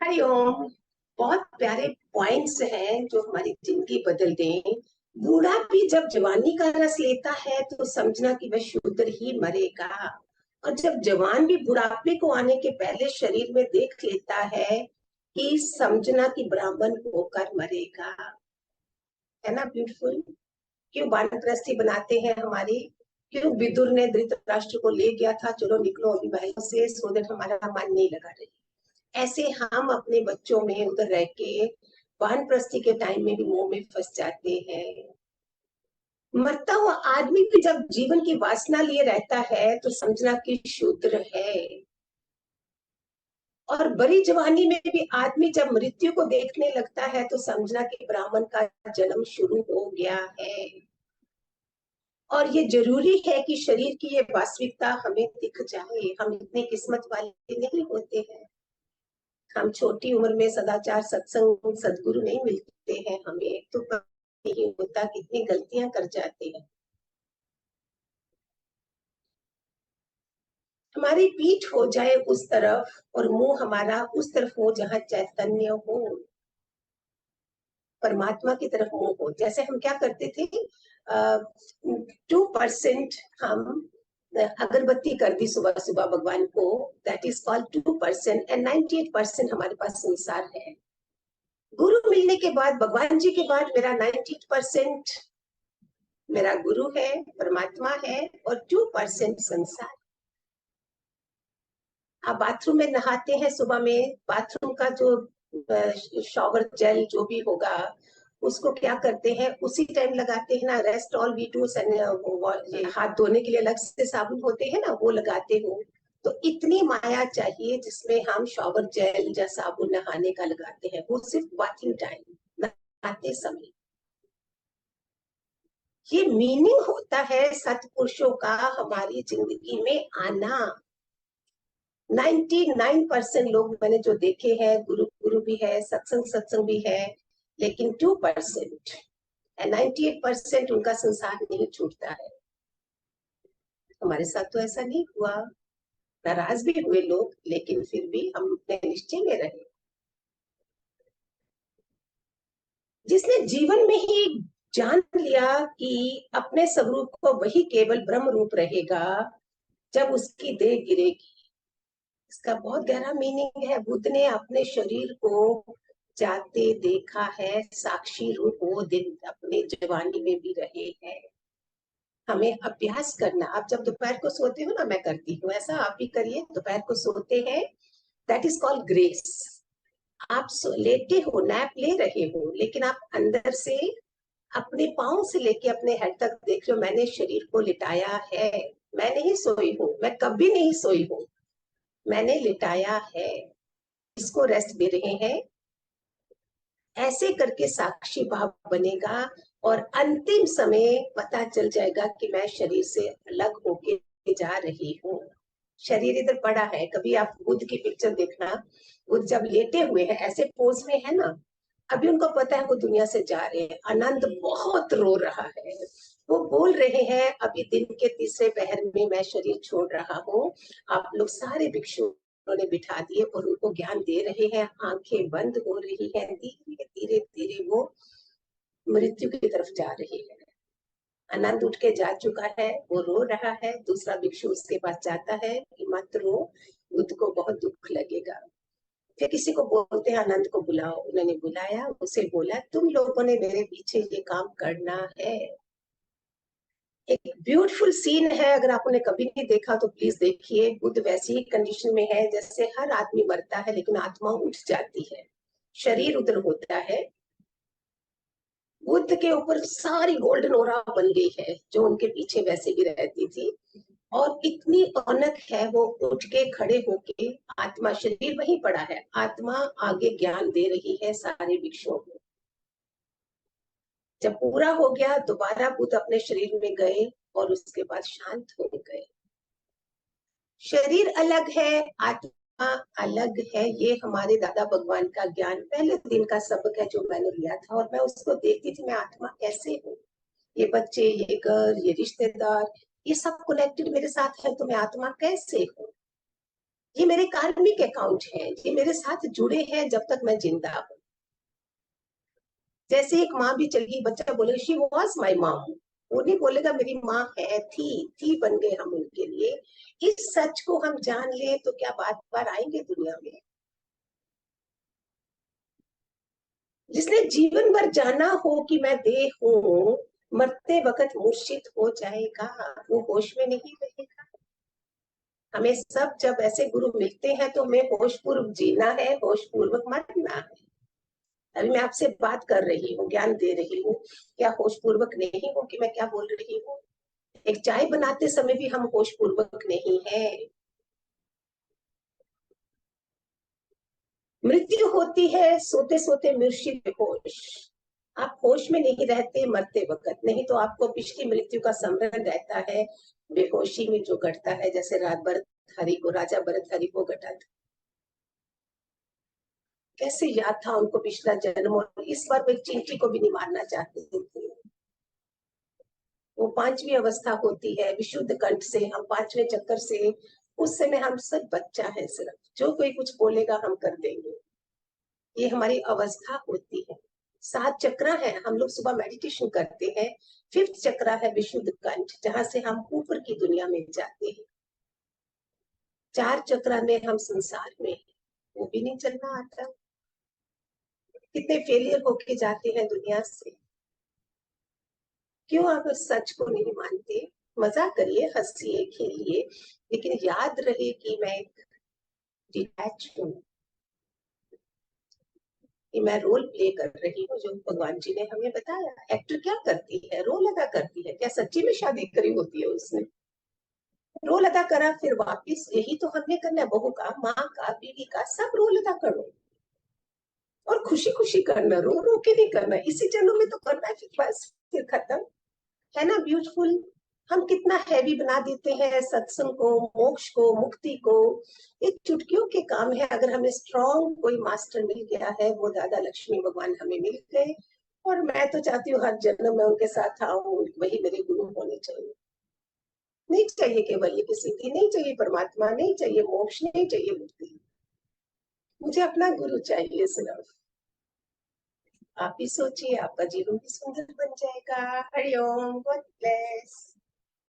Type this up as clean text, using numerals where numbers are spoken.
हरिओम। बहुत प्यारे पॉइंट्स हैं जो हमारी जिंदगी बदल दें। बूढ़ा भी जब जवानी का रस लेता है तो समझना कि वह शूद्र ही मरेगा। और जब जवान भी बुढ़ापे को आने के पहले शरीर में देख लेता है कि समझना कि ब्राह्मण होकर मरेगा। है ना ब्यूटीफुल? क्यों वानप्रस्थी बनाते हैं हमारी? क्यों विदुर ने धृतराष्ट्र को ले गया था, चलो निकलो अभी महल से, सो दैट हमारा मन नहीं लगा रही। ऐसे हम अपने बच्चों में उधर रह के वानप्रस्थी के टाइम में भी मोह में फंस जाते हैं। मरता हुआ आदमी भी जब जीवन की वासना लिए रहता है तो समझना कि शूद्र है। और बड़ी जवानी में भी आदमी जब मृत्यु को देखने लगता है तो समझना कि ब्राह्मण का जन्म शुरू हो गया है। और ये जरूरी है कि शरीर की ये वास्तविकता हमें दिख जाए। हम इतने किस्मत वाले नहीं होते हैं। हम छोटी उम्र में सदाचार सत्संग सदगुरु नहीं मिलते हैं, हमें तो नहीं होता, कितनी गलतियां कर जाते हैं। हमारी पीठ हो जाए उस तरफ और मुंह हमारा उस तरफ हो जहां चैतन्य हो, परमात्मा की तरफ मुंह हो। जैसे हम क्या करते थे, 2% हम अगरबत्ती कर दी सुबह सुबह भगवान को, दैट इज कॉल्ड 2%, एंड 98% हमारे पास संसार है। गुरु मिलने के बाद, भगवान जी के बाद मेरा 98% मेरा गुरु है, परमात्मा है, और 2% संसार। आप बाथरूम में नहाते हैं सुबह में, बाथरूम का जो शॉवर जेल जो भी होगा उसको क्या करते हैं, उसी टाइम लगाते हैं ना। रेस्ट ऑल वी डू, हाथ धोने के लिए अलग से साबुन होते हैं ना, वो लगाते हो। तो इतनी माया चाहिए जिसमें हम शॉवर जेल या साबुन नहाने का लगाते हैं, वो सिर्फ बाथिंग टाइम, नहाते समय। ये मीनिंग होता है सत्पुरुषों का हमारी जिंदगी में आना। 99% लोग मैंने जो देखे हैं, गुरु गुरु भी है, सत्संग सत्संग भी है, लेकिन 2% 98% उनका संसार नहीं छूटता है। हमारे साथ तो ऐसा नहीं हुआ। नाराज भी हुए लोग, लेकिन फिर भी हम अपने निश्चय में रहे। जिसने जीवन में ही जान लिया कि अपने स्वरूप को वही केवल ब्रह्म रूप रहेगा जब उसकी देह गिरेगी। इसका बहुत गहरा मीनिंग है। बुद्ध ने अपने शरीर को जाते देखा है, साक्षी रूप वो दिन अपने जवानी में भी रहे हैं। हमें अभ्यास करना। आप जब दोपहर को सोते हो ना, मैं करती हूँ ऐसा, आप भी करिए। दोपहर को सोते हैं, दैट इज कॉल्ड ग्रेस। आप लेटे हो, नैप ले रहे हो, लेकिन आप अंदर से अपने पाँव से लेके अपने हेड तक देख रहे हो, मैंने शरीर को लिटाया है। मैं नहीं सोई हूँ, मैं कभी नहीं सोई हूँ, मैंने लिटाया है, इसको रेस्ट दे रहे हैं। ऐसे करके साक्षी भाव बनेगा और अंतिम समय पता चल जाएगा कि मैं शरीर से अलग होके जा रही हूँ। शरीर इधर पड़ा है। कभी आप बुद्ध की पिक्चर देखना, बुद्ध जब लेटे हुए हैं ऐसे पोज में है ना, अभी उनको पता है वो दुनिया से जा रहे हैं। आनंद बहुत रो रहा है, वो बोल रहे हैं अभी दिन के तीसरे पहर में मैं शरीर छोड़ रहा हूँ। आप लोग सारे भिक्षु उन्होंने बिठा दिए और उनको ज्ञान दे रहे हैं। आंखें बंद हो रही है, धीरे धीरे धीरे वो मृत्यु की तरफ जा रही है। आनंद उठ के जा चुका है, वो रो रहा है। दूसरा भिक्षु उसके पास जाता है कि मत रो, बुद्ध को बहुत दुख लगेगा। फिर किसी को बोलते हैं आनंद को बुलाओ। उन्होंने बुलाया, उसे बोला तुम लोगों ने मेरे पीछे ये काम करना है। एक ब्यूटीफुल सीन है, अगर आपने कभी नहीं देखा तो प्लीज देखिए। बुद्ध वैसी ही कंडीशन में है जैसे हर आदमी मरता है लेकिन आत्मा उठ जाती है, शरीर उधर होता है। बुद्ध के ऊपर सारी गोल्डन ओरा बन गई है जो उनके पीछे वैसे भी रहती थी, और इतनी औनक है वो उठ के खड़े होके, आत्मा, शरीर वहीं पड़ा है, आत्मा आगे ज्ञान दे रही है सारे भिक्षुओं को। जब पूरा हो गया दोबारा बुद्ध अपने शरीर में गए और उसके बाद शांत हो गए। शरीर अलग है, आत्मा अलग है। ये हमारे दादा भगवान का ज्ञान पहले दिन का सबक है जो मैंने लिया था, और मैं उसको देखती थी मैं आत्मा कैसे हूँ। ये बच्चे, ये घर, ये रिश्तेदार, ये सब कनेक्टेड मेरे साथ है, तो मैं आत्मा कैसे हूँ। ये मेरे कार्मिक अकाउंट है, ये मेरे साथ जुड़े हैं जब तक मैं जिंदा हूँ। जैसे एक माँ भी चली, बच्चा बोले शी वॉज माई मॉम, वो नहीं बोलेगा मेरी माँ है, थी बन गए हम उनके लिए। इस सच को हम जान ले तो क्या बात बार आएंगे दुनिया में। जिसने जीवन भर जाना हो कि मैं देह हूँ, मरते वक्त मूर्छित हो जाएगा, वो होश में नहीं रहेगा। हमें सब जब ऐसे गुरु मिलते हैं तो हमें होश पूर्वक जीना है, होश पूर्वक मरना है। अभी मैं आपसे बात कर रही हूँ, ज्ञान दे रही हूँ, क्या होश पूर्वक नहीं हूँ कि मैं क्या बोल रही हूँ? एक चाय बनाते समय भी हम होश पूर्वक नहीं है। मृत्यु होती है सोते सोते मूर्छित होश। आप होश में नहीं रहते मरते वक्त, नहीं तो आपको पिछली मृत्यु का स्मरण रहता है बेहोशी में जो घटता है, जैसे राजा भरतहरि को घटा था। कैसे याद था उनको पिछला जन्म, और इस बार वो एक चींटी को भी नहीं मारना चाहते थे। वो पांचवी अवस्था होती है विशुद्ध कंठ से, हम पांचवें चक्कर से, उस समय हम सब बच्चा है, सिर्फ जो कोई कुछ बोलेगा हम कर देंगे। ये हमारी अवस्था होती है। 7 चक्र है, हम लोग सुबह मेडिटेशन करते हैं। 5th चक्र है विशुद्ध कंठ, जहां से हम ऊपर की दुनिया में जाते हैं। 4 चक्र में हम संसार में, वो भी नहीं चलना आता। कितने फेलियर होके जाते हैं दुनिया से। क्यों आप उस सच को नहीं मानते? मजाक करिए, हंसिए, खेलिए, लेकिन याद रहे कि मैं एक डिटैच हूँ, कि मैं रोल प्ले कर रही हूँ जो भगवान जी ने हमें बताया। एक्टर क्या करती है? रोल अदा करती है। क्या सच्ची में शादी करी होती है उसने? रोल अदा करा, फिर वापिस यही तो हमने करना है, बहू का, माँ का, बीवी का, सब रोल अदा करो और खुशी खुशी करना, रो रो के नहीं करना। इसी जन्म में तो करना है, फिर बस फिर खत्म। है ना ब्यूटीफुल? हम कितना हैवी बना देते हैं सत्संग को, मोक्ष को, मुक्ति को। एक चुटकियों के काम है। अगर हमें स्ट्रॉन्ग कोई मास्टर मिल गया है, वो दादा लक्ष्मी भगवान हमें मिल गए, और मैं तो चाहती हूँ हर जन्म में उनके साथ आऊं, वही मेरे गुरु होने चाहिए। नहीं चाहिए केवल की सिद्धि, नहीं चाहिए परमात्मा, नहीं चाहिए मोक्ष, नहीं चाहिए मुक्ति, मुझे अपना गुरु चाहिए सिर्फ। आप भी सोचिए, आपका जीवन भी सुंदर बन जाएगा। Hariom, God bless.